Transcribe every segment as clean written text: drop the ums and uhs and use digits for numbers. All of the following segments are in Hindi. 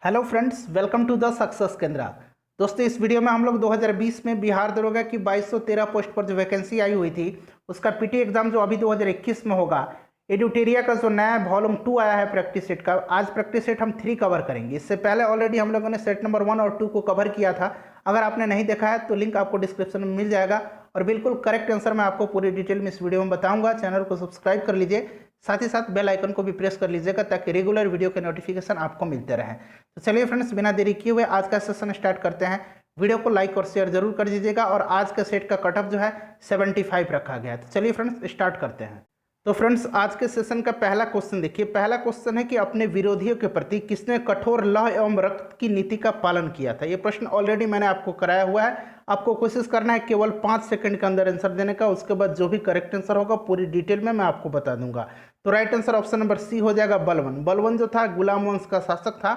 Hello friends, welcome to the success Kendra. दोस्तों, इस वीडियो में हम लोग 2020 में बिहार दरोगा की 2213 पोस्ट पर जो वैकेंसी आई हुई थी उसका पीटी एग्जाम जो अभी 2021 में होगा, एडुटेरिया का जो नया वॉल्यूम 2 आया है प्रैक्टिस सेट का, आज प्रैक्टिस सेट हम 3 कवर करेंगे। इससे पहले ऑलरेडी हम लोगों ने सेट नंबर 1 और 2 को कवर किया था। अगर आपने नहीं देखा है तो लिंक आपको डिस्क्रिप्शन में मिल जाएगा और बिल्कुल करेक्ट आंसर मैं आपको पूरी डिटेल में इस वीडियो में बताऊंगा। चैनल को सब्सक्राइब कर लीजिए, साथ ही साथ बेल आइकन को भी प्रेस कर लीजिएगा ताकि रेगुलर वीडियो के नोटिफिकेशन आपको मिलते रहें। तो चलिए फ्रेंड्स, बिना देरी किए हुए आज का सेशन स्टार्ट करते हैं। वीडियो को लाइक और शेयर जरूर कर दीजिएगा और आज का सेट का कटऑफ जो है 75 रखा गया है। तो चलिए फ्रेंड्स स्टार्ट करते हैं। तो फ्रेंड्स, आज के सेशन का पहला क्वेश्चन देखिए। पहला क्वेश्चन है कि अपने विरोधियों के प्रति किसने कठोर लौह एवं रक्त की नीति का पालन किया था। ये प्रश्न ऑलरेडी मैंने आपको कराया हुआ है। आपको कोशिश करना है केवल 5 सेकंड के अंदर आंसर देने का। उसके बाद जो भी करेक्ट आंसर होगा पूरी डिटेल में मैं आपको बता दूंगा। तो right answer option number C हो जाएगा, बलवन। बलवन जो था गुलाम वंश का शासक था।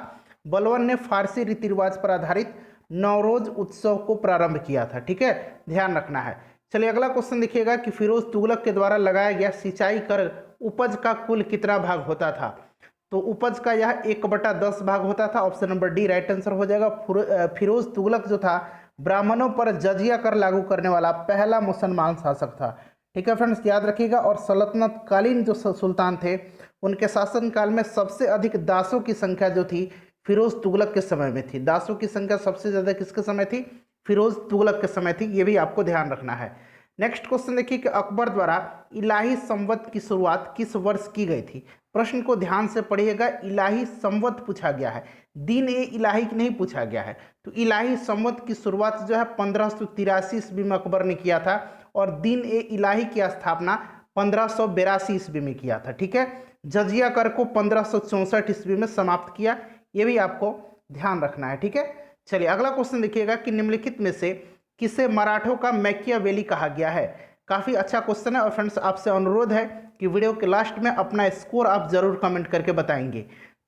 बलवन ने फारसी रीति रिवाज पर आधारित नवरोज उत्सव को प्रारंभ किया था। ठीक है, ध्यान रखना है। चलिए अगला क्वेश्चन देखिएगा कि फिरोज तुगलक के द्वारा लगाया गया सिंचाई कर उपज का कुल कितना भाग होता था। तो उपज का यह 1/10 भाग होता था। Option number D right answer हो जाएगा। फिरोज तुगलक जो था ब्राह्मणों पर जजिया कर लागू करने वाला पहला मुसलमान शासक था। ठीक है फ्रेंड्स, याद रखिएगा। और सल्तनत कालीन जो सुल्तान थे उनके शासनकाल में सबसे अधिक दासों की संख्या जो थी फिरोज तुगलक के समय में थी। दासों की संख्या सबसे ज्यादा किसके समय थी? फिरोज तुगलक के समय थी। ये भी आपको ध्यान रखना है। नेक्स्ट क्वेश्चन देखिए कि अकबर द्वारा इलाही संवत की शुरुआत किस वर्ष की गई थी। प्रश्न को ध्यान से पढ़िएगा। इलाही संवत पूछा गया है, दीन ए इलाही नहीं पूछा गया है। तो इलाही संवत की शुरुआत जो है 1583 ईस्वी में अकबर ने किया था और दीन ए इलाही की स्थापना 1582 ईस्वी में किया था। ठीक है, जजिया कर को 1564 ईस्वी में समाप्त किया। ये भी आपको ध्यान रखना है। ठीक है, चलिए अगला क्वेश्चन देखिएगा कि निम्नलिखित में से किसे मराठों का मैकियावेली कहा गया है। काफी अच्छा क्वेश्चन है और फ्रेंड्स आपसे अनुरोध है कि वीडियो के लास्ट में अपना स्कोर आप जरूर कमेंट करके बताएंगे।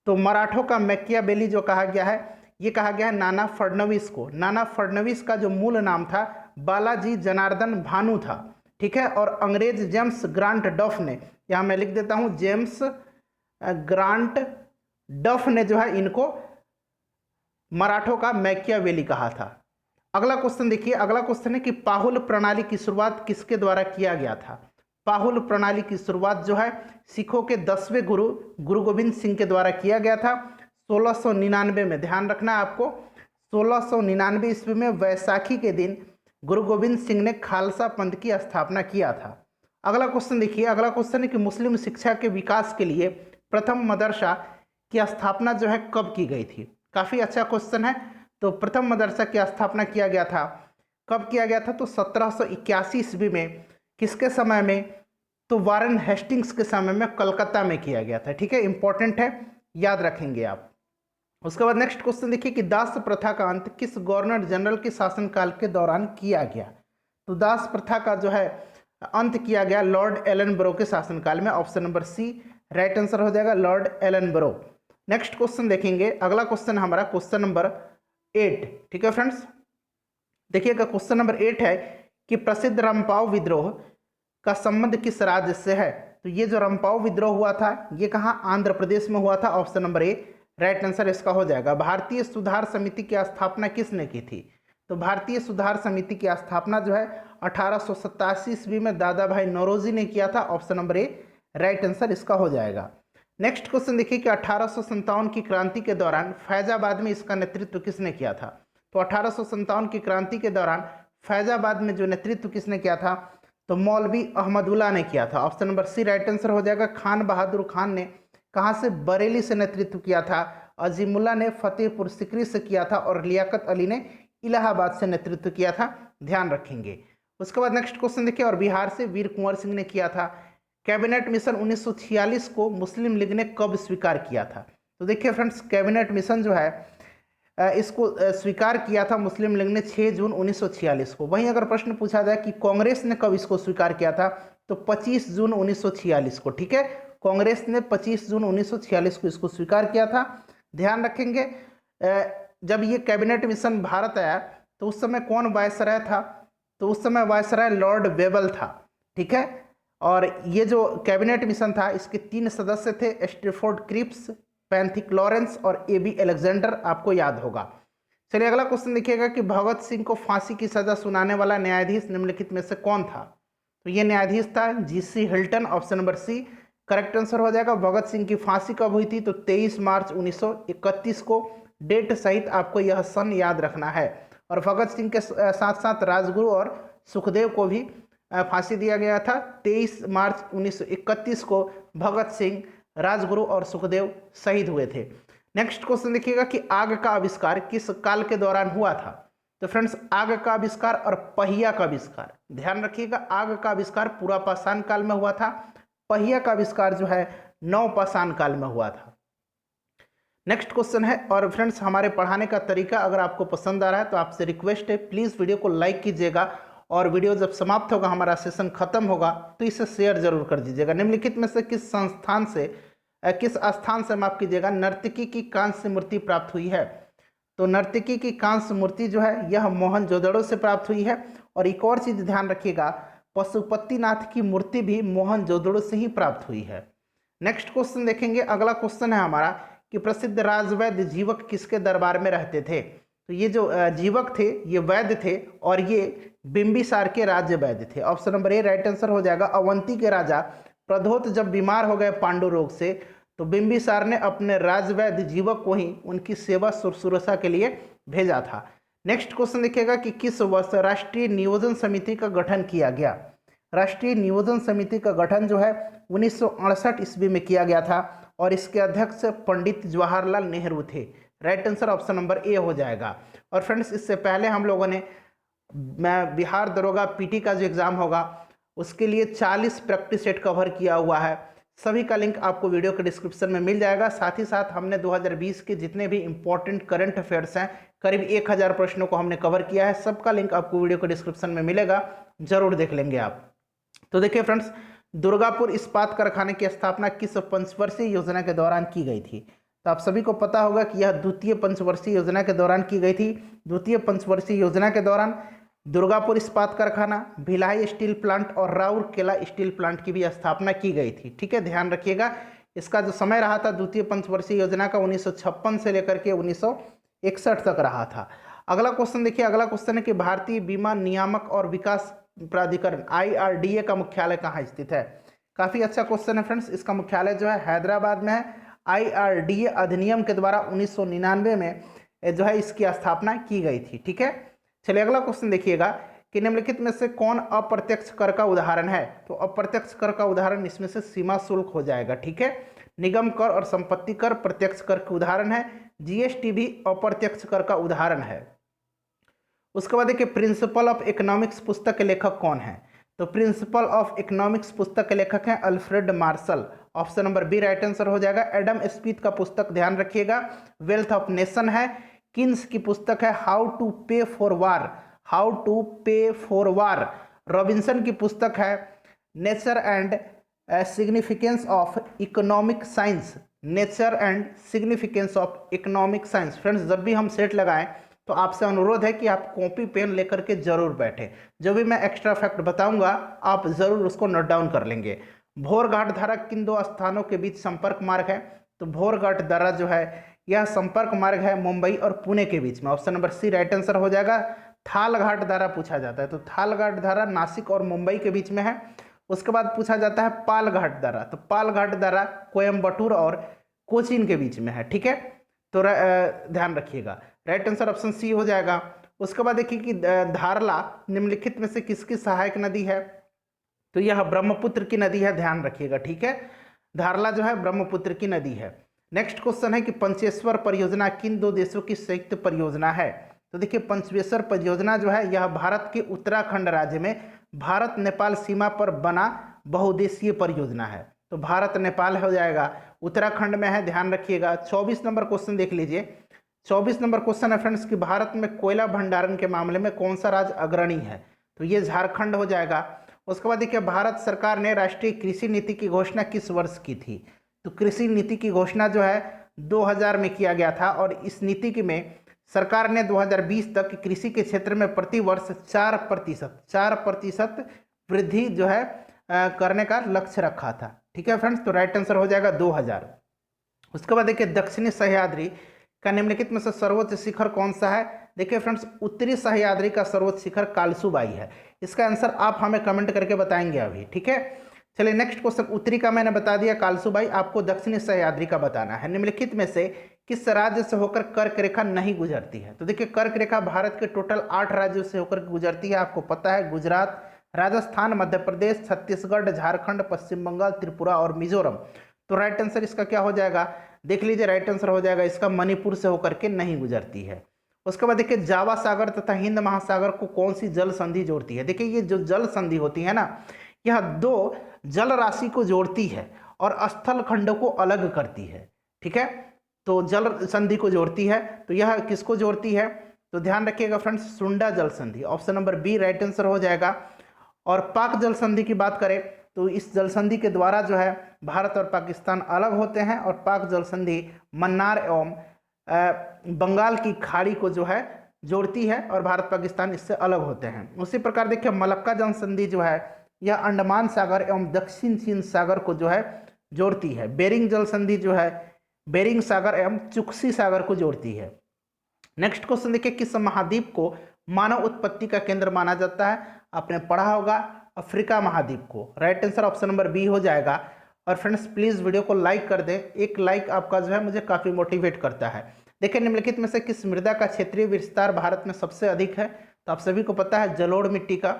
तो मराठों का मैकियावेली जो कहा गया है, ये कहा गया है नाना फडणवीस को। नाना फडणवीस का जो मूल नाम था बालाजी जनार्दन भानु था। ठीक है, और अंग्रेज जेम्स ग्रांट डफ ने, यहाँ मैं लिख देता हूँ, जेम्स ग्रांट डफ ने जो है इनको मराठों का मैकियावेली कहा था। अगला क्वेश्चन देखिए। अगला क्वेश्चन है कि पाहुल प्रणाली की शुरुआत किसके द्वारा किया गया था। पाहुल प्रणाली की शुरुआत जो है सिखों के 10वें गुरु गोविंद सिंह के द्वारा किया गया था 1699 में। ध्यान रखना है आपको, 1699 ईस्वी में वैसाखी के दिन गुरु गोविंद सिंह ने खालसा पंथ की स्थापना किया था। अगला क्वेश्चन देखिए। अगला क्वेश्चन है कि मुस्लिम शिक्षा के विकास के लिए प्रथम मदरसा की स्थापना जो है कब की गई थी। काफी अच्छा क्वेश्चन है। तो प्रथम मदरसा की स्थापना किया गया था, कब किया गया था? तो 1781 ईस्वी में। किसके समय में? तो वारन हेस्टिंग्स के समय में कलकत्ता में किया गया था। ठीक है, इंपॉर्टेंट है, याद रखेंगे आप। उसके बाद नेक्स्ट क्वेश्चन देखिए कि दास प्रथा का अंत किस गवर्नर जनरल के शासनकाल के दौरान किया गया। तो दास प्रथा का जो है अंत किया गया लॉर्ड एलनब्रो के शासनकाल में। Option number C right answer हो जाएगा, लॉर्ड एलनब्रो। नेक्स्ट क्वेश्चन देखेंगे। अगला क्वेश्चन हमारा क्वेश्चन नंबर 8। ठीक है फ्रेंड्स, देखिएगा क्वेश्चन नंबर 8 है कि प्रसिद्ध रंपाव विद्रोह का संबंध किस राज्य से है। तो ये जो रंपाव विद्रोह हुआ था ये कहाँ? आंध्र प्रदेश में हुआ था। Option number A right answer इसका हो जाएगा। भारतीय सुधार समिति की स्थापना किसने की थी। तो भारतीय सुधार समिति की स्थापना जो है 1887 ईस्वी में दादा भाई नौरोजी ने किया था। Option number A right answer इसका हो जाएगा। नेक्स्ट क्वेश्चन देखिए कि 1857 की क्रांति के दौरान फैजाबाद में इसका नेतृत्व किसने किया था। तो 1857 की क्रांति के दौरान फैजाबाद में जो नेतृत्व किसने किया था? तो मौलवी अहमदुल्ला ने किया था। Option number C right answer हो जाएगा। खान बहादुर खान ने कहाँ से? बरेली से नेतृत्व किया था। अजीमुल्ला ने फतेहपुर सिकरी से किया था और लियाकत अली ने इलाहाबाद से नेतृत्व किया था। ध्यान रखेंगे। उसके बाद नेक्स्ट क्वेश्चन देखिए। और बिहार से वीर कुंवर सिंह ने किया था। कैबिनेट मिशन 1946 को मुस्लिम लीग ने कब स्वीकार किया था। तो देखिए फ्रेंड्स, कैबिनेट मिशन जो है इसको स्वीकार किया था मुस्लिम लीग ने 6 जून 1946 को। वहीं अगर प्रश्न पूछा जाए कि कांग्रेस ने कब इसको स्वीकार किया था, तो 25 जून 1946 को। ठीक है, कांग्रेस ने 25 जून 1946 को इसको स्वीकार किया था। ध्यान रखेंगे। जब ये कैबिनेट मिशन भारत आया तो उस समय कौन वायसराय था? तो उस समय वायसराय लॉर्ड वेबल था। ठीक है, और ये जो कैबिनेट मिशन था इसके 3 सदस्य थे, स्टेफोर्ड क्रिप्स, पैंथिक्लोरेंस और AB अलेक्जेंडर आपको याद होगा। चलिए अगला क्वेश्चन देखिएगा कि भगत सिंह को फांसी की सजा सुनाने वाला न्यायाधीश निम्नलिखित में से कौन था। तो ये न्यायाधीश था GC Hilton, option number C correct answer हो जाएगा। भगत सिंह की फांसी कब हुई थी? तो 23 मार्च 1931 को। डेट सहित आपको यह सन याद रखना है। और भगत सिंह के साथ साथ राजगुरु और सुखदेव को भी फांसी दिया गया था। 23 मार्च 1931 को भगत सिंह, राजगुरु और सुखदेव शहीद हुए थे। नेक्स्ट क्वेश्चन देखिएगा कि आग का आविष्कार किस काल के दौरान हुआ था। तो फ्रेंड्स, आग का आविष्कार और पहिया का आविष्कार, ध्यान रखिएगा, आग का आविष्कार पुरापाषाण काल में हुआ था, पहिया का आविष्कार जो है नवपाषाण काल में हुआ था। नेक्स्ट क्वेश्चन है, और फ्रेंड्स हमारे पढ़ाने का तरीका अगर आपको पसंद आ रहा है तो आपसे रिक्वेस्ट है प्लीज़ वीडियो को लाइक कीजिएगा, और वीडियो जब समाप्त होगा, हमारा सेशन खत्म होगा, तो इसे शेयर जरूर कर दीजिएगा। निम्नलिखित में से किस स्थान से माफ कीजिएगा नर्तकी की कांस्य मूर्ति प्राप्त हुई है। तो नर्तकी की कांस्य मूर्ति जो है यह मोहनजोदड़ो से प्राप्त हुई है। और एक और चीज ध्यान रखिएगा, पशुपतिनाथ की मूर्ति भी मोहनजोदड़ो से ही प्राप्त हुई है। नेक्स्ट क्वेश्चन देखेंगे, अगला क्वेश्चन है हमारा कि प्रसिद्ध राजवैद्य जीवक किसके दरबार में रहते थे। तो ये जो जीवक थे ये वैद्य थे, और ये बिंबिसार के राज्य वैद्य थे। Option number A right answer हो जाएगा। अवंती के राजा प्रद्योत जब बीमार हो गए पांडु रोग से, तो बिंबिसार ने अपने राजवैद्य जीवक को ही उनकी सेवा शुश्रूषा के लिए भेजा था। नेक्स्ट क्वेश्चन देखिएगा कि किस वर्ष राष्ट्रीय नियोजन समिति का गठन किया गया। राष्ट्रीय नियोजन समिति का गठन जो है 1968 ईस्वी में किया गया था, और इसके अध्यक्ष पंडित जवाहरलाल नेहरू थे। Right answer option number A हो जाएगा। और फ्रेंड्स, इससे पहले हम लोगों ने बिहार दरोगा PT का जो एग्जाम होगा उसके लिए 40 प्रैक्टिस सेट कवर किया हुआ है। सभी का लिंक आपको वीडियो के डिस्क्रिप्शन में मिल जाएगा। साथ ही साथ हमने 2020 के जितने भी इंपॉर्टेंट करंट अफेयर्स हैं, करीब 1000 प्रश्नों को हमने कवर किया है। सबका लिंक आपको वीडियो के डिस्क्रिप्शन में मिलेगा, जरूर देख लेंगे आप। तो देखिए फ्रेंड्स, दुर्गापुर इस्पात कारखाने की स्थापना किस पंचवर्षीय योजना के दौरान की गई थी। तो आप सभी को पता होगा कि यह द्वितीय पंचवर्षीय योजना के दौरान की गई थी। द्वितीय पंचवर्षीय योजना के दौरान दुर्गापुर इस्पात कारखाना, भिलाई स्टील प्लांट और राउरकेला स्टील प्लांट की भी स्थापना की गई थी। ठीक है, ध्यान रखिएगा। इसका जो समय रहा था द्वितीय पंचवर्षीय योजना का 1956 से लेकर के 1961 तक रहा था। अगला क्वेश्चन देखिए, अगला क्वेश्चन है कि भारतीय बीमा नियामक और विकास प्राधिकरण IRDA का मुख्यालय कहाँ स्थित है। काफी अच्छा क्वेश्चन है फ्रेंड्स। इसका मुख्यालय जो है हैदराबाद में है। IRDA अधिनियम के द्वारा 1999 में जो है इसकी स्थापना की गई थी। ठीक है, चलिए अगला क्वेश्चन देखिएगा कि निम्नलिखित में से कौन अप्रत्यक्ष कर का उदाहरण है। तो अप्रत्यक्ष कर का उदाहरण इसमें से सीमा शुल्क हो जाएगा। ठीक है, निगम कर और संपत्ति कर प्रत्यक्ष कर के उदाहरण है। GST भी अप्रत्यक्ष कर का उदाहरण है। उसके बाद देखिए, प्रिंसिपल ऑफ इकोनॉमिक्स पुस्तक के लेखक कौन है। तो प्रिंसिपल ऑफ इकोनॉमिक्स पुस्तक के लेखक हैं Alfred Marshall. Option number B right answer हो जाएगा। एडम स्मिथ का पुस्तक ध्यान रखिएगा वेल्थ ऑफ नेशन है। किन्स की पुस्तक है how to pay for war, how to pay for war. Robinson की पुस्तक है nature and significance of economic science, nature and significance of economic science. Friends, जब भी हम सेट लगाएं तो आपसे अनुरोध है कि आप कॉपी पेन लेकर के जरूर बैठें। जो भी मैं एक्स्ट्रा फैक्ट बताऊंगा आप जरूर उसको नोट डाउन कर लेंगे। भोरघाट धारा किन दो स्थानों के बीच संपर्क मार्ग है। तो भोरघाट धारा जो है यह संपर्क मार्ग है मुंबई और पुणे के बीच में। Option number C right answer हो जाएगा। थालघाट धारा पूछा जाता है, तो थालघाट धारा नासिक और मुंबई के बीच में है। उसके बाद पूछा जाता है पालघाट धारा, तो पालघाट धारा कोयम्बटूर और कोचीन के बीच में है। ठीक है, तो ध्यान रखिएगा। राइट आंसर ऑप्शन सी हो जाएगा। उसके बाद देखिए कि धारला निम्नलिखित में से किसकी सहायक नदी है। तो यह ब्रह्मपुत्र की नदी है, ध्यान रखिएगा। ठीक है, धारला जो है ब्रह्मपुत्र की नदी है। नेक्स्ट क्वेश्चन है कि पंचेश्वर परियोजना किन दो देशों की संयुक्त परियोजना है। तो देखिए, पंचेश्वर परियोजना जो है यह भारत के उत्तराखंड राज्य में भारत नेपाल सीमा पर बना बहुउद्देशीय परियोजना है। तो भारत नेपाल हो जाएगा, उत्तराखंड में है, ध्यान रखिएगा। 24 नंबर क्वेश्चन देख लीजिए। 24 नंबर क्वेश्चन है फ्रेंड्स कि भारत में कोयला भंडारण के मामले में कौन सा राज्य अग्रणी है। तो ये झारखंड हो जाएगा। उसके बाद देखिए, भारत सरकार ने राष्ट्रीय कृषि नीति की घोषणा किस वर्ष की थी। तो कृषि नीति की घोषणा जो है 2000 में किया गया था, और इस नीति की में सरकार ने 2020 तक कृषि के क्षेत्र में प्रति वर्ष 4% वृद्धि जो है करने का लक्ष्य रखा था। ठीक है फ्रेंड्स, तो राइट आंसर हो जाएगा 2000। उसके बाद देखिए दक्षिणी सह्याद्री का निम्नलिखित में से सर्वोच्च शिखर कौन सा है। देखिए फ्रेंड्स, उत्तरी सह्याद्री का सर्वोच्च शिखर कालसूबाई है। इसका आंसर आप हमें कमेंट करके बताएंगे अभी, ठीक है। चलिए नेक्स्ट क्वेश्चन, उत्तरी का मैंने बता दिया कालसूबाई, आपको दक्षिणी सह्याद्री का बताना है। निम्नलिखित में से किस राज्य से होकर कर्क रेखा नहीं गुजरती है। तो देखिए कर्क रेखा भारत के टोटल 8 राज्यों से होकर गुजरती है, आपको पता है, गुजरात, राजस्थान, मध्य प्रदेश, छत्तीसगढ़, झारखंड, पश्चिम बंगाल, त्रिपुरा और मिजोरम। तो राइट आंसर इसका क्या हो जाएगा, देख लीजिए, राइट आंसर हो जाएगा इसका मणिपुर से होकर के नहीं गुजरती है। उसके बाद देखिए जावा सागर तथा हिंद महासागर को कौन सी जल संधि जोड़ती है। देखिए ये जो जल संधि होती है ना, यह दो जल राशि को जोड़ती है और स्थल खंड को अलग करती है, ठीक है। तो जल संधि को जोड़ती है, तो यह किसको जोड़ती है, तो ध्यान रखिएगा फ्रेंड्स, सुंडा जल संधि, option number B right answer हो जाएगा। और पाक जल संधि की बात करें तो इस जल संधि के द्वारा जो है भारत और पाकिस्तान अलग होते हैं, और पाक जल संधि मन्नार एवं बंगाल की खाड़ी को जो है जोड़ती है और भारत पाकिस्तान इससे अलग होते हैं। उसी प्रकार देखिए मलक्का जल संधि जो है यह अंडमान सागर एवं दक्षिण चीन सागर को जो है जोड़ती है। बेरिंग जल संधि जो है बेरिंग सागर एवं चुक्सी सागर को जोड़ती है। नेक्स्ट क्वेश्चन देखिए, किस महाद्वीप को मानव उत्पत्ति का केंद्र माना जाता है। आपने पढ़ा होगा अफ्रीका महाद्वीप को, right answer option number B हो जाएगा। और फ्रेंड्स प्लीज वीडियो को लाइक कर दें, एक लाइक आपका जो है मुझे काफी मोटिवेट करता है। देखिए निम्नलिखित में से किस मृदा का क्षेत्रीय विस्तार भारत में सबसे अधिक है। तो आप सभी को पता है जलोढ़ मिट्टी का।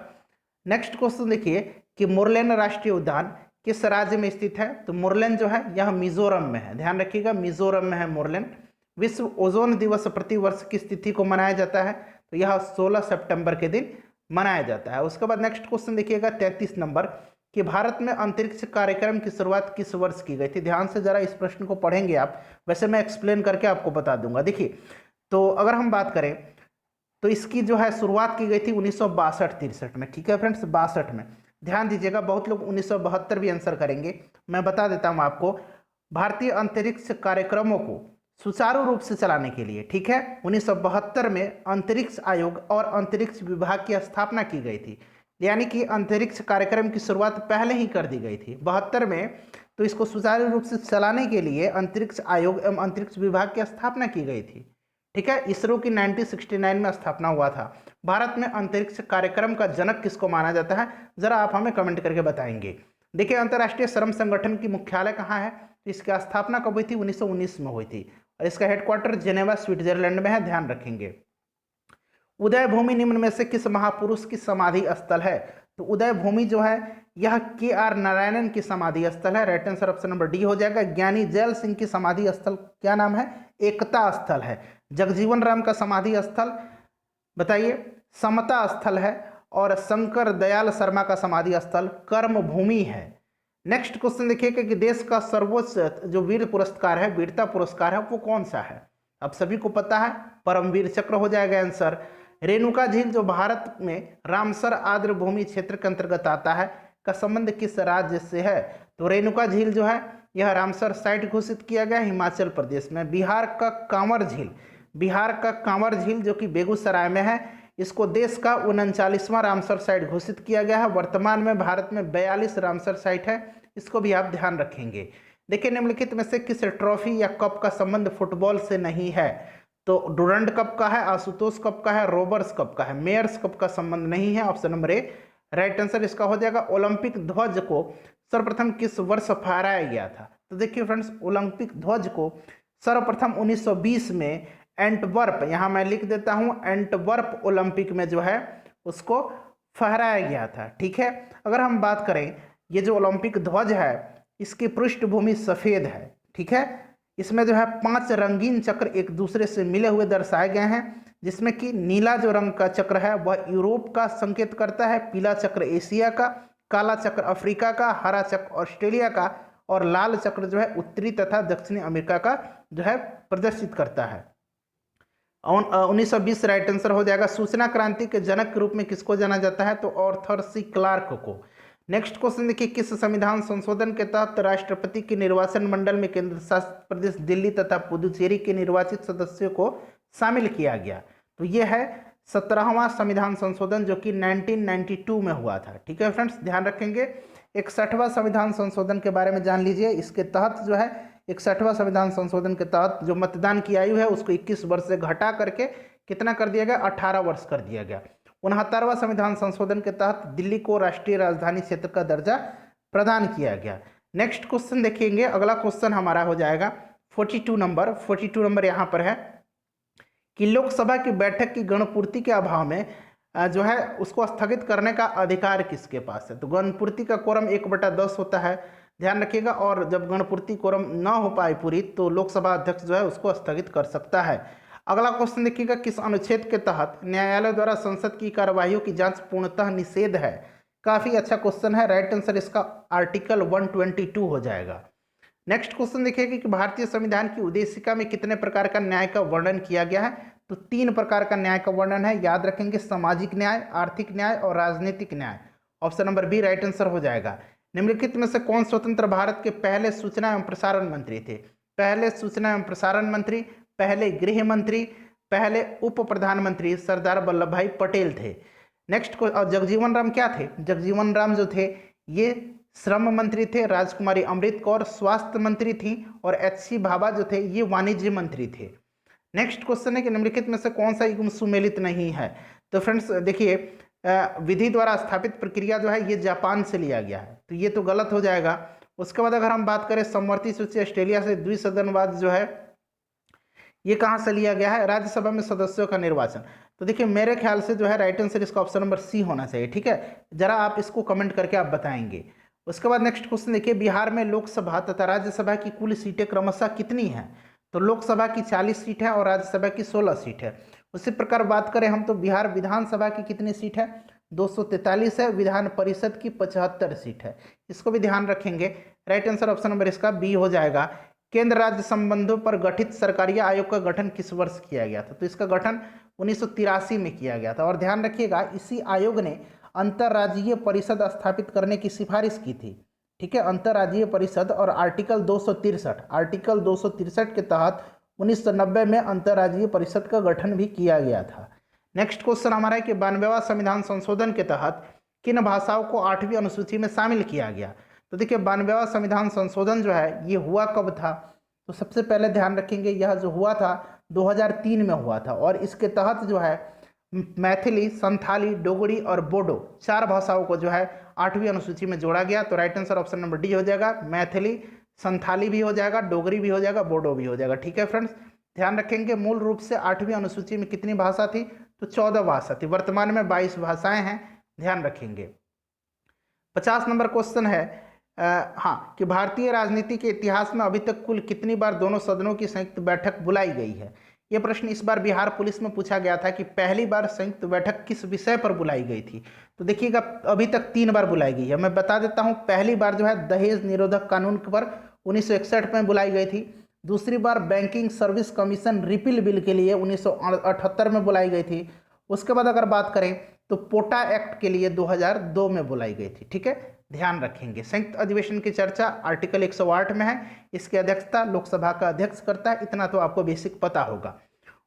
नेक्स्ट क्वेश्चन देखिए कि मुरलेन राष्ट्रीय उद्यान किस राज्य में स्थित है। तो मुरलेन जो है यह मिजोरम में है, ध्यान रखिएगा मिजोरम में है मुरलेन। विश्व ओजोन दिवस प्रति वर्ष किस तिथि को मनाया जाता है। तो यह 16 सितंबर के दिन मनाया जाता है। उसके बाद नेक्स्ट क्वेश्चन देखिएगा 33 नंबर, कि भारत में अंतरिक्ष कार्यक्रम की शुरुआत किस वर्ष की गई थी। ध्यान से जरा इस प्रश्न को पढ़ेंगे आप, वैसे मैं एक्सप्लेन करके आपको बता दूंगा। देखिए तो अगर हम बात करें तो इसकी जो है शुरुआत की गई थी 1962-63 में, ठीक है फ्रेंड्स, 62 में। ध्यान दीजिएगा, बहुत लोग 1972 भी आंसर करेंगे, मैं बता देता हूं आपको। भारतीय अंतरिक्ष कार्यक्रमों को सुचारू रूप से चलाने के लिए, ठीक है, 1972 में अंतरिक्ष आयोग और अंतरिक्ष विभाग की स्थापना की गई थी। यानी कि अंतरिक्ष कार्यक्रम की शुरुआत पहले ही कर दी गई थी 72 में, तो इसको सुचारू रूप से चलाने के लिए अंतरिक्ष आयोग एवं अंतरिक्ष विभाग की स्थापना की गई थी, ठीक है। इसरो की 1969 में स्थापना हुआ था। भारत में अंतरिक्ष कार्यक्रम का जनक किसको माना जाता है, जरा आप हमें कमेंट करके बताएंगे। देखिए अंतर्राष्ट्रीय श्रम संगठन की मुख्यालय कहाँ है। तो इसकी स्थापना कब हुई थी, 1919 में हुई थी, और इसका हेडक्वार्टर जेनेवा स्विट्जरलैंड में है, ध्यान रखेंगे। उदय भूमि निम्न में से किस महापुरुष की समाधि स्थल है। तो उदय भूमि जो है यह KR नारायणन की समाधि स्थल है, right answer option number D हो जाएगा। ज्ञानी जैल सिंह की समाधि स्थल क्या नाम है, एकता स्थल है। जगजीवन राम का समाधि स्थल बताइए, समता स्थल है। और शंकर दयाल शर्मा का समाधि स्थल कर्म भूमि है। नेक्स्ट क्वेश्चन देखिए कि देश का सर्वोच्च जो वीर पुरस्कार है, वीरता पुरस्कार है, वो कौन सा है। आप सभी को पता है परमवीर चक्र हो जाएगा आंसर। रेणुका झील जो भारत में रामसर आर्द्र भूमि क्षेत्र के अंतर्गत आता है, का संबंध किस राज्य से है। तो रेणुका झील जो है यह रामसर साइट घोषित किया गया हिमाचल प्रदेश में। बिहार का कांवर झील जो कि बेगूसराय में है, इसको देश का 39वां रामसर साइट घोषित किया गया है। वर्तमान में भारत में 42 रामसर साइट है, इसको भी आप ध्यान रखेंगे। देखिए निम्नलिखित में से किस ट्रॉफी या कप का संबंध फुटबॉल से नहीं है। तो डुरंड कप का है, आशुतोष कप का है, रोबर्स कप का है, मेयर्स कप का संबंध नहीं है, option number A right answer इसका हो जाएगा। ओलंपिक ध्वज को सर्वप्रथम किस वर्ष फहराया गया था। तो देखिए फ्रेंड्स, ओलंपिक ध्वज को सर्वप्रथम 1920 में एंटवर्प, यहाँ मैं लिख देता हूँ, एंटवर्प ओलंपिक में जो है उसको फहराया गया था, ठीक है। अगर हम बात करें ये जो ओलंपिक ध्वज है इसकी पृष्ठभूमि सफ़ेद है, ठीक है। इसमें जो है 5 रंगीन चक्र एक दूसरे से मिले हुए दर्शाए गए हैं, जिसमें कि नीला जो रंग का चक्र है वह यूरोप का संकेत करता है, पीला चक्र एशिया का, काला चक्र अफ्रीका का, हरा चक्र ऑस्ट्रेलिया का, और लाल चक्र जो है उत्तरी तथा दक्षिणी अमेरिका का जो है प्रदर्शित करता है। 1920 राइट आंसर हो जाएगा। सूचना क्रांति के जनक के रूप में किसको जाना जाता है। तो आर्थर सी क्लार्क को। नेक्स्ट क्वेश्चन देखिए, किस संविधान संशोधन के तहत राष्ट्रपति के निर्वाचन मंडल में केंद्र शासित प्रदेश दिल्ली तथा पुदुचेरी के निर्वाचित सदस्यों को शामिल किया गया। तो ये है 17वां संविधान संशोधन जो कि 1992 में हुआ था, ठीक है फ्रेंड्स, ध्यान रखेंगे। 61वां संविधान संशोधन के बारे में जान लीजिए। इसके तहत जो है 61वां संविधान संशोधन के तहत जो मतदान की आयु है उसको 21 वर्ष से घटा करके कितना कर दिया गया, 18 वर्ष कर दिया गया। 69वां संविधान संशोधन के तहत दिल्ली को राष्ट्रीय राजधानी क्षेत्र का दर्जा प्रदान किया गया। नेक्स्ट क्वेश्चन देखेंगे, अगला क्वेश्चन हमारा हो जाएगा 42 नंबर यहाँ पर है कि लोकसभा की बैठक की गणपूर्ति के अभाव में जो है उसको स्थगित करने का अधिकार किसके पास है। तो गणपूर्ति का कोरम 1/10 होता है, ध्यान रखिएगा, और जब गणपूर्ति कोरम न हो पाए पूरी तो लोकसभा अध्यक्ष जो है उसको स्थगित कर सकता है। अगला क्वेश्चन देखिएगा, किस अनुच्छेद के तहत न्यायालय द्वारा संसद की कार्यवाहियों की जांच पूर्णतः निषेध है। काफी अच्छा क्वेश्चन है, राइट आंसर इसका आर्टिकल 122 हो जाएगा। नेक्स्ट क्वेश्चन देखिएगा कि भारतीय संविधान की उद्देशिका में कितने प्रकार का न्याय का वर्णन किया गया है। तो 3 प्रकार का न्याय का वर्णन है, याद रखेंगे, सामाजिक न्याय, आर्थिक न्याय और राजनीतिक न्याय। Option number B right answer हो जाएगा। निम्नलिखित में से कौन स्वतंत्र भारत के पहले सूचना एवं प्रसारण मंत्री थे। पहले सूचना एवं प्रसारण मंत्री, पहले गृह मंत्री, पहले उप प्रधानमंत्री सरदार वल्लभ भाई पटेल थे। नेक्स्ट को, और जगजीवन राम क्या थे। जगजीवन राम जो थे ये श्रम मंत्री थे, राजकुमारी अमृत कौर स्वास्थ्य मंत्री थी और HC भाभा जो थे ये वाणिज्य मंत्री थे। नेक्स्ट क्वेश्चन है कि निम्नलिखित में से कौन सा युग्म सुमेलित नहीं है। तो फ्रेंड्स देखिए, विधि द्वारा स्थापित प्रक्रिया जो है ये जापान से लिया गया है, तो ये तो गलत हो जाएगा। उसके बाद अगर हम बात करें समवर्ती सूची ऑस्ट्रेलिया से, द्विसदनवाद जो है ये कहाँ से लिया गया है, राज्यसभा में सदस्यों का निर्वाचन। तो देखिए मेरे ख्याल से जो है राइट आंसर इसका ऑप्शन नंबर सी होना चाहिए, ठीक है, जरा आप इसको कमेंट करके आप बताएंगे। उसके बाद नेक्स्ट क्वेश्चन देखिए, बिहार में लोकसभा तथा राज्यसभा की कुल सीटें क्रमशः कितनी हैं। तो लोकसभा की 40 सीट है और राज्यसभा की 16 सीट है। उसी प्रकार बात करें हम तो बिहार विधानसभा की कितनी सीट है, 243 है, विधान परिषद की 75 सीट है, इसको भी ध्यान रखेंगे। राइट आंसर ऑप्शन नंबर इसका बी हो जाएगा। केंद्र राज्य संबंधों पर गठित सरकारी आयोग का गठन किस वर्ष किया गया था। तो इसका गठन 1983 में किया गया था, और ध्यान रखिएगा इसी आयोग ने अंतर्राज्यीय परिषद स्थापित करने की सिफारिश की थी, ठीक है, अंतर्राज्यीय परिषद। और आर्टिकल 263 के तहत 1990 में अंतर्राज्यीय परिषद का गठन भी किया गया था। नेक्स्ट क्वेश्चन हमारा है कि 92वां संविधान संशोधन के तहत किन भाषाओं को 8वीं अनुसूची में शामिल किया गया। तो देखिए 92वां संविधान संशोधन जो है ये हुआ कब था। तो सबसे पहले ध्यान रखेंगे यह जो हुआ था 2003 में हुआ था, और इसके तहत जो है मैथिली, संथाली, डोगरी और बोडो 4 भाषाओं को जो है 8वीं अनुसूची में जोड़ा गया। तो right answer option number D हो जाएगा। मैथिली, संथाली भी हो जाएगा, डोगरी भी हो जाएगा, बोडो भी हो जाएगा, ठीक है फ्रेंड्स, ध्यान रखेंगे। मूल रूप से 8वीं अनुसूची में कितनी भाषा थी, तो 14 भाषा थी, वर्तमान में 22 भाषाएं हैं, ध्यान रखेंगे। 50 नंबर क्वेश्चन है हाँ कि भारतीय राजनीति के इतिहास में अभी तक कुल कितनी बार दोनों सदनों की संयुक्त बैठक बुलाई गई है। यह प्रश्न इस बार बिहार पुलिस में पूछा गया था कि पहली बार संयुक्त बैठक किस विषय पर बुलाई गई थी। तो देखिएगा अभी तक 3 बार बुलाई गई है। मैं बता देता हूं, पहली बार जो है दहेज निरोधक कानून पर 1961 में बुलाई गई थी। दूसरी बार banking service commission repeal bill के लिए 1978 में बुलाई गई थी। उसके बाद अगर बात करें तो पोटा एक्ट के लिए 2002 में बुलाई गई थी, ठीक है, ध्यान रखेंगे। संयुक्त अधिवेशन की चर्चा आर्टिकल 108 में है, इसकी अध्यक्षता लोकसभा का अध्यक्ष करता है, इतना तो आपको बेसिक पता होगा।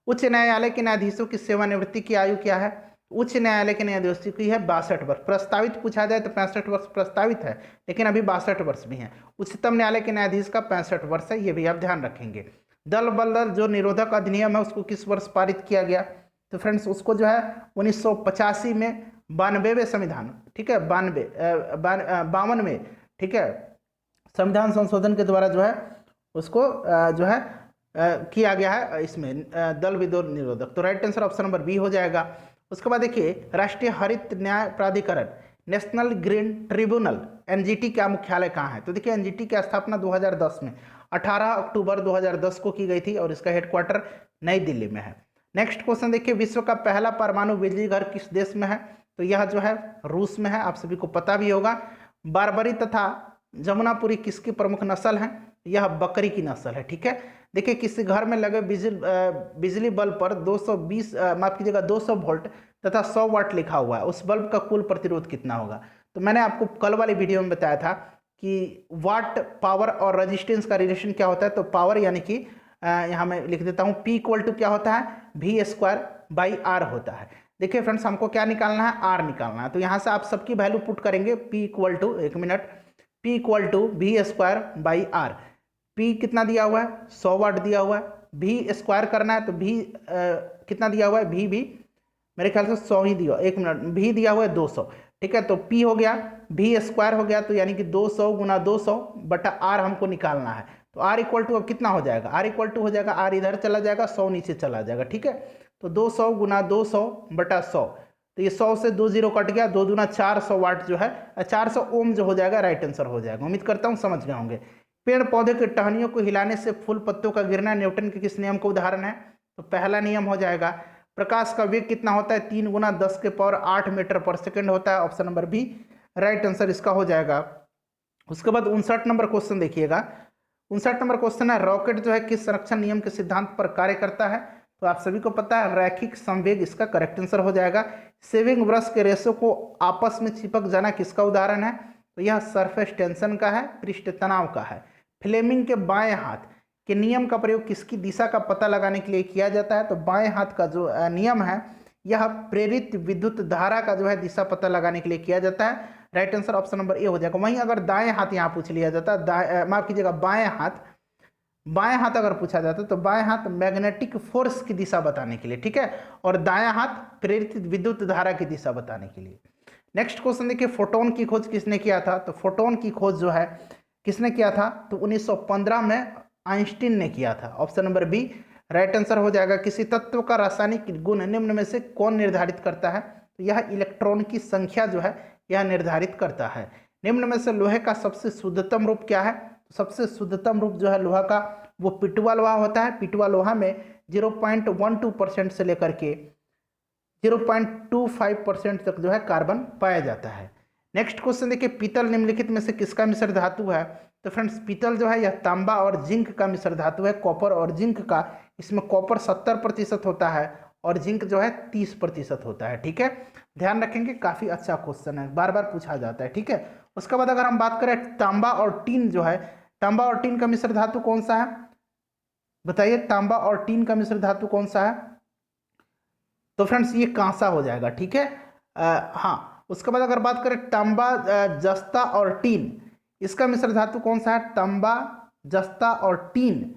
उच्च न्यायालय के न्यायाधीशों की सेवानिवृत्ति की आयु क्या है। उच्च न्यायालय के न्यायाधीशों की है 62 वर्ष, प्रस्तावित पूछा जाए तो 65 वर्ष प्रस्तावित है, लेकिन अभी 62 वर्ष भी हैं। उच्चतम न्यायालय के न्यायाधीश का 65 वर्ष है, ये भी आप ध्यान रखेंगे। दल बल जो निरोधक अधिनियम है उसको किस वर्ष पारित किया गया। तो फ्रेंड्स उसको जो है 1985 में 92वें संविधान, ठीक है, 52 में, ठीक है, संविधान संशोधन के द्वारा जो है उसको जो है किया गया है इसमें दल विरोध निरोधक। तो right answer option number B हो जाएगा। उसके बाद देखिए राष्ट्रीय हरित न्याय प्राधिकरण नेशनल ग्रीन ट्रिब्यूनल एनजीटी का मुख्यालय कहाँ है। तो देखिए एनजीटी की स्थापना 2010 में 18 अक्टूबर 2010 को की गई थी और इसका हेडक्वार्टर नई दिल्ली में है। नेक्स्ट क्वेश्चन देखिए, विश्व का पहला परमाणु बिजली घर किस देश में है। तो यह जो है रूस में है, आप सभी को पता भी होगा। बारबरी तथा जमुनापुरी किसकी प्रमुख नस्ल है। यह बकरी की नस्ल है, ठीक है। देखिए किसी घर में लगे बिजली बल्ब पर 220 माफ कीजिएगा 200 वोल्ट तथा 100 वाट लिखा हुआ है, उस बल्ब का कुल प्रतिरोध कितना होगा। तो मैंने आपको कल वाली वीडियो में बताया था कि वाट, पावर और रेजिस्टेंस का रिलेशन क्या होता है। तो पावर यानी कि यहाँ मैं लिख देता हूँ P इक्वल टू क्या होता है, V²/R होता है। देखिए फ्रेंड्स हमको क्या निकालना है, R निकालना है। तो यहाँ से आप सबकी वैल्यू पुट करेंगे P इक्वल टू, एक मिनट, P equal to V²/R। P कितना दिया हुआ है 100 वाट दिया हुआ है, V स्क्वायर करना है तो V कितना दिया हुआ है, V भी मेरे ख्याल से 100 ही दिया, एक मिनट, V दिया हुआ है 200, ठीक है। तो P हो गया, V स्क्वायर हो गया, तो यानी कि 200 गुना 200 बटा R हमको निकालना है। तो R इक्वल टू अब कितना हो जाएगा, R इक्वल टू हो जाएगा, R इधर चला जाएगा, 100 नीचे चला जाएगा, ठीक है। तो 200 गुना 200 बटा 100, तो ये 100 से 2 जीरो कट गया, 2 दूना 400 वाट जो है 400 ओम जो हो जाएगा, राइट आंसर हो जाएगा। उम्मीद करता हूँ समझ गए होंगे। पेड़ पौधे के टहनियों को हिलाने से फूल पत्तों का गिरना न्यूटन के किस नियम का उदाहरण है? तो पहला नियम हो जाएगा। प्रकाश का वेग कितना होता है? 3 गुना 10 के पावर 8 मीटर पर सेकंड होता है, option number B right answer इसका हो जाएगा। उसके बाद 59 नंबर क्वेश्चन देखिएगा। 59 नंबर क्वेश्चन है, रॉकेट जो है किस संरक्षण नियम के सिद्धांत पर कार्य करता है? तो आप सभी को पता है रैखिक संवेग इसका करेक्ट आंसर हो जाएगा। सेविंग ब्रश के रेशों को आपस में चिपक जाना किसका उदाहरण है? तो यह सरफेस टेंशन का है, पृष्ठ तनाव का है। फ्लेमिंग के बाएं हाथ के नियम का प्रयोग किसकी दिशा का पता लगाने के लिए किया जाता है? तो बाएं हाथ का जो नियम है यह प्रेरित विद्युत धारा का जो है दिशा पता लगाने के लिए किया जाता है, right answer option number A हो जाएगा। वहीं अगर दाएं हाथ यहाँ पूछ लिया जाता है, माफ कीजिएगा बाएं हाथ अगर पूछा जाता तो बाएं हाथ मैग्नेटिक फोर्स की दिशा बताने के लिए, ठीक है, और दायां हाथ प्रेरित विद्युत धारा की दिशा बताने के लिए। नेक्स्ट क्वेश्चन देखिए, फोटोन की खोज किसने किया था? तो फोटोन की खोज जो है किसने किया था? तो 1915 में आइंस्टीन ने किया था, option number B right answer हो जाएगा। किसी तत्व का रासायनिक गुण निम्न में से कौन निर्धारित करता है? तो यह इलेक्ट्रॉन की संख्या जो है यह निर्धारित करता है। निम्न में से लोहे का सबसे शुद्धतम रूप क्या है? सबसे शुद्धतम रूप जो है लोहा का वो पिटवा लोहा होता है। पिटवा लोहा में 0.12% से लेकर के 0.25% तक जो है कार्बन पाया जाता है। नेक्स्ट क्वेश्चन देखिए, पीतल निम्नलिखित में से किसका मिश्र धातु है? तो फ्रेंड्स पीतल जो है यह तांबा और जिंक का मिश्र धातु है, कॉपर और जिंक का। इसमें कॉपर 70% होता है और जिंक जो है 30% होता है, ठीक है। ध्यान रखेंगे, काफी अच्छा क्वेश्चन है, बार बार पूछा जाता है, ठीक है। उसके बाद अगर हम बात करें तांबा और टीन जो है, तांबा और टीन का मिश्र धातु कौन सा है? बताइए, तांबा और टीन का मिश्र धातु कौन सा है? तो फ्रेंड्स ये कांसा हो जाएगा, ठीक है। हाँ, उसके बाद अगर बात करें तांबा जस्ता और टीन, इसका मिश्र धातु कौन सा है? तांबा जस्ता और टीन,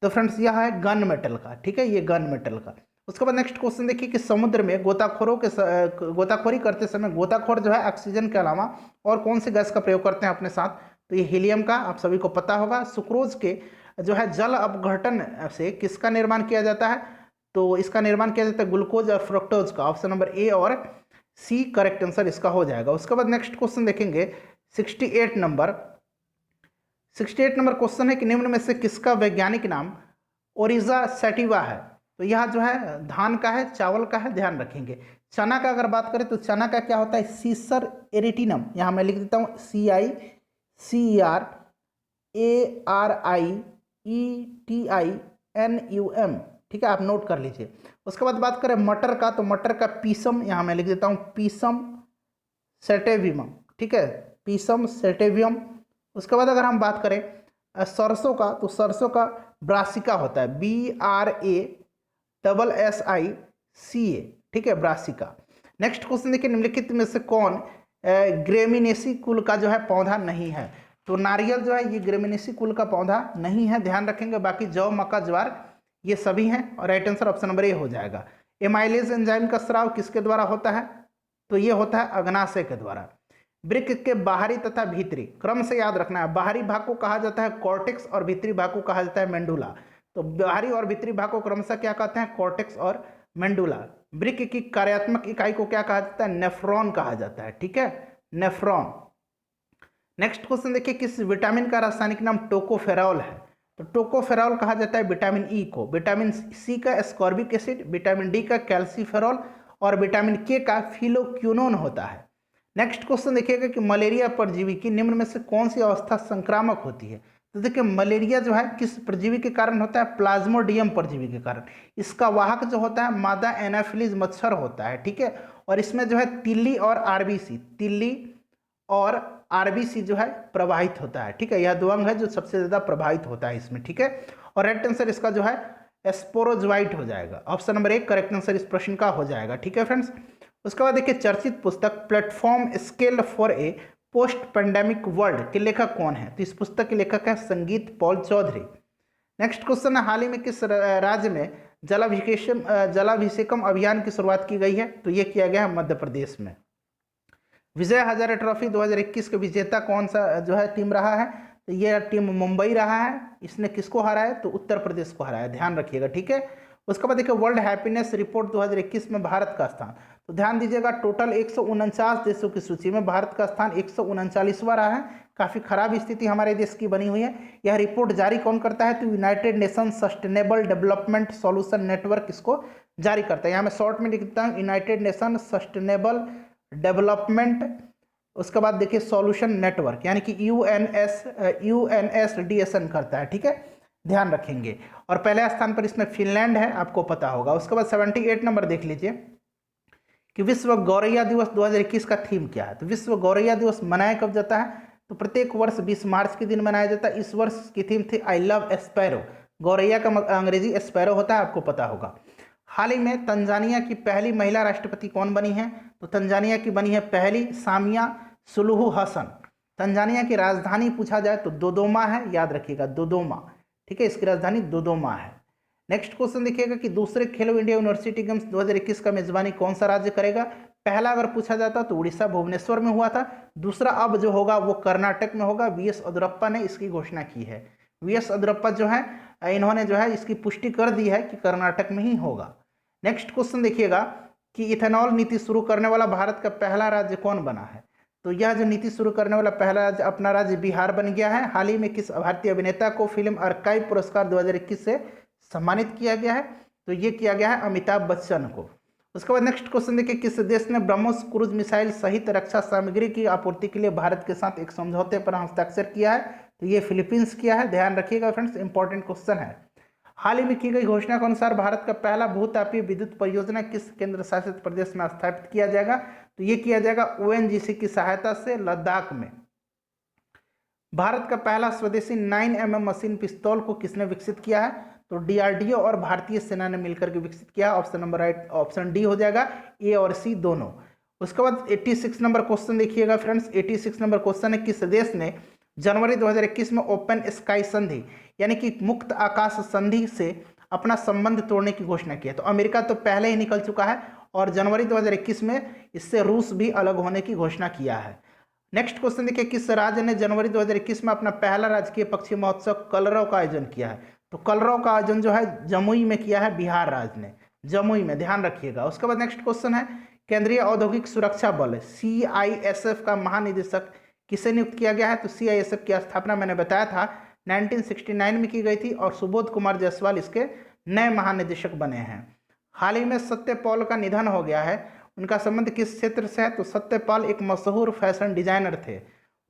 तो फ्रेंड्स यह है गन मेटल का, ठीक है, ये गन मेटल का। उसके बाद नेक्स्ट क्वेश्चन देखिए कि समुद्र में गोताखोरी करते समय गोताखोर जो है ऑक्सीजन के अलावा और कौन सी गैस का प्रयोग करते हैं अपने साथ? तो ये हीलियम का, आप सभी को पता होगा। सुक्रोज के जो है जल अपघटन से किसका निर्माण किया जाता है? तो इसका निर्माण किया जाता है ग्लूकोज और फ्रक्टोज का, ऑप्शन नंबर ए और सी करेक्ट आंसर इसका हो जाएगा। उसके बाद नेक्स्ट क्वेश्चन देखेंगे 68 नंबर क्वेश्चन है कि निम्न में से किसका वैज्ञानिक नाम ओरिजा सैटिवा है? तो यह जो है धान का है, चावल का है, ध्यान रखेंगे। चना का अगर बात करें तो चना का क्या होता है? सीसर एरिटिनम, यहाँ मैं लिख देता हूँ CICERARIETINUM, ठीक है, आप नोट कर लीजिए। उसके बाद बात करें मटर का, तो मटर का पीसम, यहाँ मैं लिख देता हूँ पीसम सेटेवियम, ठीक है, पीसम सेटेवियम। उसके बाद अगर हम बात करें सरसों का, तो सरसों का ब्रासिका होता है, BRASSICA, ठीक है, ब्रासिका। नेक्स्ट क्वेश्चन देखिए, निम्नलिखित में से कौन ग्रेमिनेसी कुल का जो है पौधा नहीं है? तो नारियल जो है ये ग्रेमिनेसी कुल का पौधा नहीं है, ध्यान रखेंगे। बाकी जौ, मक्का, ज्वार ये सभी हैं, और right answer option number A हो जाएगा। एमाइलेज एंजाइम का स्राव किसके द्वारा होता है? तो ये होता है अग्नाशय के द्वारा। वृक्क के बाहरी तथा भीतरी, क्रम से याद रखना है, बाहरी भाग को कहा जाता है कॉर्टेक्स और भीतरी भाग को कहा जाता है मेंडुला। तो बाहरी और भीतरी भाग को क्रमशः क्या कहते हैं? कॉर्टेक्स और मेंडुला। वृक्क की कार्यात्मक इकाई को क्या कहा जाता है? नेफ्रॉन कहा जाता है, ठीक है, नेफ्रॉन। नेक्स्ट क्वेश्चन देखिए, किस विटामिन का रासायनिक नाम टोकोफेरॉल है? तो टोकोफेरॉल कहा जाता है विटामिन ई को, विटामिन सी का एस्कॉर्बिक एसिड, विटामिन डी का कैल्सीफेरॉल और विटामिन के का फिलोक्यूनोन होता है। नेक्स्ट क्वेश्चन देखिएगा कि मलेरिया परजीवी की निम्न में से कौन सी अवस्था संक्रामक होती है? तो देखिए मलेरिया जो है किस परजीवी के कारण होता है? प्लाज्मोडियम परजीवी के कारण। इसका वाहक जो होता है मादा एनाफिलीज मच्छर होता है, ठीक है, और इसमें जो है तिल्ली और आरबीसी जो है प्रवाहित होता है, ठीक है, यह दो अंग है जो सबसे ज्यादा प्रभावित होता है इसमें, ठीक है। और राइट आंसर इसका जो है स्पोरोजोइट हो जाएगा, ऑप्शन नंबर 1 करेक्ट आंसर इस प्रश्न का हो जाएगा, ठीक है फ्रेंड्स। उसके बाद देखिए चर्चित पुस्तक platform scale for a post pandemic world के लेखक कौन है? तो इस पुस्तक के लेखक है संगीत पॉल चौधरी। नेक्स्ट क्वेश्चन है, हाल ही में किस राज्य में जलाभिषेकम अभियान की शुरुआत की गई है? तो ये किया गया है मध्य प्रदेश में। विजय हजारे ट्रॉफी 2021 के विजेता कौन सा जो है टीम रहा है? तो ये टीम मुंबई रहा है। इसने किसको हराया है? तो उत्तर प्रदेश को हराया, ध्यान रखिएगा, ठीक है। उसके बाद देखिए वर्ल्ड हैप्पीनेस रिपोर्ट 2021 में भारत का स्थान, तो ध्यान दीजिएगा टोटल 149 देशों की सूची में भारत का स्थान 139वां रहा है। काफ़ी खराब स्थिति हमारे देश की बनी हुई है। यह रिपोर्ट जारी कौन करता है? तो United nation sustainable development solution network इसको जारी करता है। यहाँ मैं शॉर्ट में लिखता हूँ यूनाइटेड नेशन सस्टेनेबल डेवलपमेंट, उसके बाद देखिए सॉल्यूशन नेटवर्क यानी कि UNSDSN करता है, ठीक है, ध्यान रखेंगे। और पहले स्थान पर इसमें फिनलैंड है, आपको पता होगा। उसके बाद 78 नंबर देख लीजिए कि विश्व गौरैया दिवस 2021 का थीम क्या है? तो विश्व गौरैया दिवस मनाया कब जाता है? तो प्रत्येक वर्ष 20 मार्च के दिन मनाया जाता है। इस वर्ष की थीम थी आई लव स्पैरो। गौरैया का अंग्रेजी स्पैरो होता है, आपको पता होगा। हाल ही में तंजानिया की पहली महिला राष्ट्रपति कौन बनी है? तो तंजानिया की बनी है पहली सामिया सुलुहु हसन। तंजानिया की राजधानी पूछा जाए तो दोदोमा है, याद रखिएगा दोदोमा, ठीक है, इसकी राजधानी दोदोमा है। नेक्स्ट क्वेश्चन देखिएगा कि दूसरे खेलो इंडिया यूनिवर्सिटी गेम्स 2021 का मेजबानी कौन सा राज्य करेगा? पहला अगर पूछा जाता तो उड़ीसा भुवनेश्वर में हुआ था। दूसरा अब जो होगा वो कर्नाटक में होगा। VS अदुरप्पा ने इसकी घोषणा की है। VS अदुरप्पा जो है इन्होंने जो है इसकी पुष्टि कर दी है कि कर्नाटक में ही होगा। नेक्स्ट क्वेश्चन देखिएगा कि इथेनॉल नीति शुरू करने वाला भारत का पहला राज्य कौन बना है? तो यह जो नीति शुरू करने वाला पहला राज्य अपना राज्य बिहार बन गया है। हाल ही में किस भारतीय अभिनेता को फिल्म आर्काइव पुरस्कार 2021 से सम्मानित किया गया है? तो ये किया गया है अमिताभ बच्चन को। उसके बाद नेक्स्ट क्वेश्चन देखिए, किस देश ने ब्रह्मोस क्रूज मिसाइल सहित रक्षा सामग्री की आपूर्ति के लिए भारत के साथ एक समझौते पर हस्ताक्षर किया है? तो ये फिलीपींस किया है, ध्यान रखिएगा फ्रेंड्स, इंपॉर्टेंट क्वेश्चन है। हाल ही में की गई घोषणा के अनुसार भारत का पहला भूतापीय विद्युत परियोजना किस केंद्र शासित प्रदेश में स्थापित किया जाएगा? तो ये किया जाएगा ONGC की सहायता से लद्दाख में। भारत का पहला स्वदेशी 9mm मशीन पिस्तौल को किसने विकसित किया है? तो DRDO और भारतीय सेना ने मिलकर के विकसित किया। Option number right option D हो जाएगा, A और C दोनों। उसके बाद 86 नंबर क्वेश्चन देखिएगा फ्रेंड्स। 86 नंबर क्वेश्चन है, किस देश ने जनवरी 2021 में ओपन स्काई संधि यानी कि मुक्त आकाश संधि से अपना संबंध तोड़ने की घोषणा की है? तो अमेरिका तो पहले ही निकल चुका है और जनवरी 2021 में इससे रूस भी अलग होने की घोषणा किया है। नेक्स्ट क्वेश्चन देखिए, किस राज्य ने जनवरी 2021 में अपना पहला राजकीय पक्षी महोत्सव कलरव का आयोजन किया है? तो कलरव का आयोजन जो है जमुई में किया है, बिहार राज्य ने, जमुई में, ध्यान रखिएगा। उसके बाद नेक्स्ट क्वेश्चन है, केंद्रीय औद्योगिक सुरक्षा बल CISF का महानिदेशक किसे नियुक्त किया गया है? तो CISF की स्थापना मैंने बताया था 1969 में की गई थी और सुबोध कुमार जायसवाल इसके नए महानिदेशक बने हैं। हाल ही में सत्यपाल का निधन हो गया है। उनका संबंध किस क्षेत्र से है? तो सत्यपाल एक मशहूर फैशन डिजाइनर थे।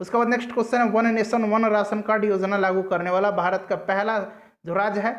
उसके बाद नेक्स्ट क्वेश्चन है, one nation one ration card योजना लागू करने वाला भारत का पहला जो राज्य है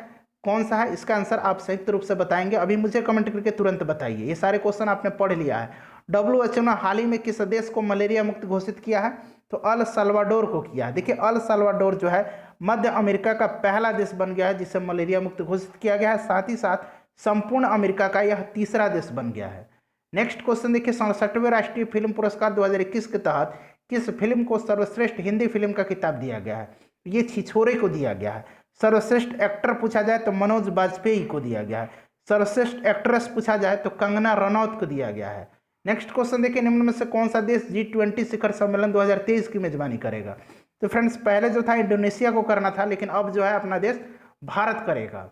कौन सा है? इसका आंसर आप संयुक्त रूप से बताएंगे, अभी मुझे कमेंट करके तुरंत बताइए। ये सारे क्वेश्चन आपने पढ़ लिया है। WHO ने हाल ही में किस देश को मलेरिया मुक्त घोषित किया है? तो अल साल्वाडोर को किया है। देखिए अल साल्वाडोर जो है मध्य अमेरिका का पहला देश बन गया है जिसे मलेरिया मुक्त घोषित किया गया है। साथ ही साथ संपूर्ण अमेरिका का यह तीसरा देश बन गया है। नेक्स्ट क्वेश्चन देखिए, 67वें राष्ट्रीय फिल्म पुरस्कार 2021 के तहत किस फिल्म को सर्वश्रेष्ठ हिंदी फिल्म का खिताब दिया गया है? ये छिछोरे को दिया गया है। सर्वश्रेष्ठ एक्टर पूछा जाए तो मनोज बाजपेयी को दिया गया है। सर्वश्रेष्ठ एक्ट्रेस पूछा जाए तो कंगना रनौत को दिया गया है। नेक्स्ट क्वेश्चन देखिए, निम्न में से कौन सा देश G20 शिखर सम्मेलन 2023 की मेजबानी करेगा? तो फ्रेंड्स पहले जो था इंडोनेशिया को करना था, लेकिन अब जो है अपना देश भारत करेगा।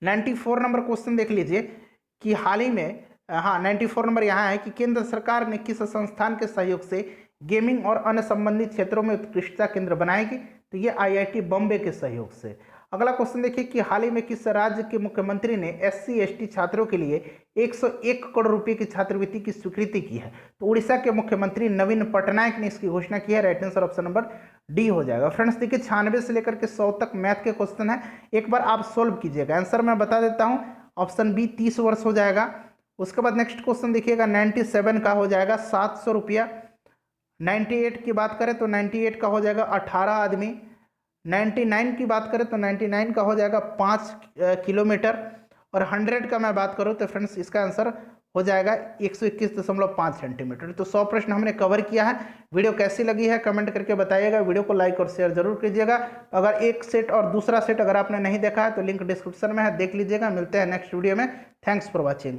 94 नंबर क्वेश्चन देख लीजिए कि हाल ही में 94 नंबर यहाँ है कि केंद्र सरकार ने किस संस्थान के सहयोग से गेमिंग और अन्य संबंधित क्षेत्रों में उत्कृष्टता केंद्र बनाएगी? तो ये IIT बॉम्बे के सहयोग से। अगला क्वेश्चन देखिए कि हाल ही में किस राज्य के मुख्यमंत्री ने SC/ST छात्रों के लिए 101 करोड़ रुपए की छात्रवृत्ति की स्वीकृति की है? तो उड़ीसा के मुख्यमंत्री नवीन पटनायक ने इसकी घोषणा की है। Right answer option number D हो जाएगा। फ्रेंड्स देखिए 96 से लेकर के 100 तक मैथ के क्वेश्चन है, एक बार आप सोल्व कीजिएगा। आंसर मैं बता देता हूँ, ऑप्शन बी 30 वर्ष हो जाएगा। उसके बाद नेक्स्ट क्वेश्चन देखिएगा 97 का हो जाएगा 700 रुपया। 98 की बात करें तो 98 का हो जाएगा 18 आदमी। 99 की बात करें तो 99 का हो जाएगा 5 किलोमीटर। और 100 का मैं बात करूं तो फ्रेंड्स इसका आंसर हो जाएगा 121.5 सेंटीमीटर। तो 100 प्रश्न हमने कवर किया है। वीडियो कैसी लगी है कमेंट करके बताइएगा। वीडियो को लाइक और शेयर जरूर कीजिएगा। अगर एक सेट और दूसरा सेट अगर आपने नहीं देखा है तो लिंक डिस्क्रिप्शन में है, देख लीजिएगा। मिलते हैं नेक्स्ट वीडियो में। Thanks for watching.